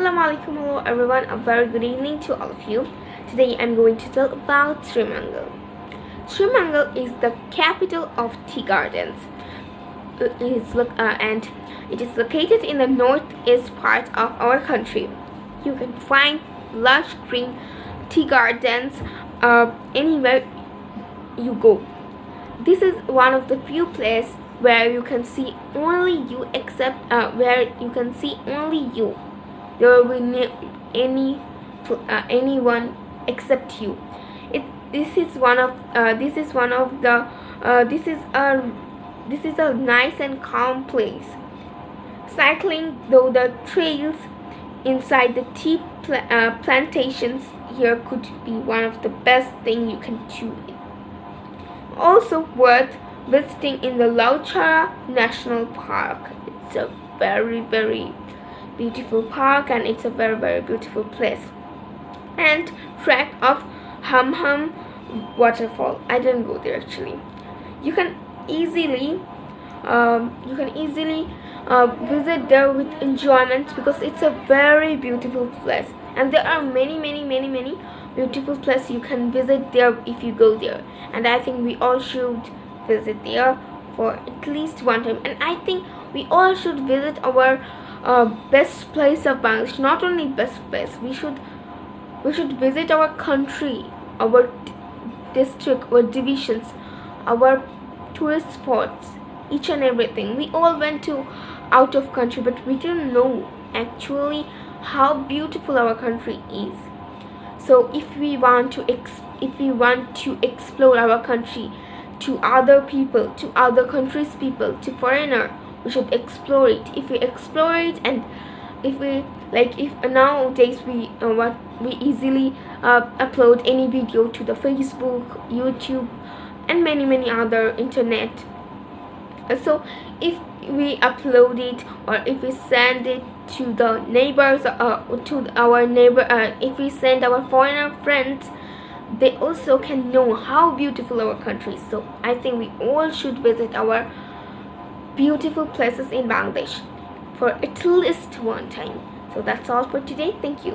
Assalamu alaikum, hello everyone, a very good evening to all of you. Today I'm going to talk about Sreemangal. Sreemangal is the capital of tea gardens. And it is located in the northeast part of our country. You can find lush green tea gardens anywhere you go. This is one of the few places where you can see only you, There will be anyone except you. This is a nice and calm place. Cycling though the trails inside the tea plantations here could be one of the best thing you can do. Also worth visiting in the Lauchara National Park. It's a very beautiful park and it's a very beautiful place. And track of Hum waterfall. I didn't go there actually. You can easily visit there with enjoyment because it's a very beautiful place, and there are many beautiful places you can visit there if you go there. And I think we all should visit there for at least one time. And I think we all should visit our best place of Bangladesh. Not only best place, we should visit our country, our district, our divisions, our tourist spots, each and everything. We all went to out of country, but we didn't know actually how beautiful our country is. So if we want to explore our country to other people, to other countries' people, to foreigner, we should explore it. If we explore it, and if nowadays we easily upload any video to the Facebook, YouTube, and many other internet. So if we upload it, or if we send it to the neighbors, if we send our foreigner friends, they also can know how beautiful our country is. So I think we all should visit our beautiful places in Bangladesh for at least one time. So that's all for today. Thank you.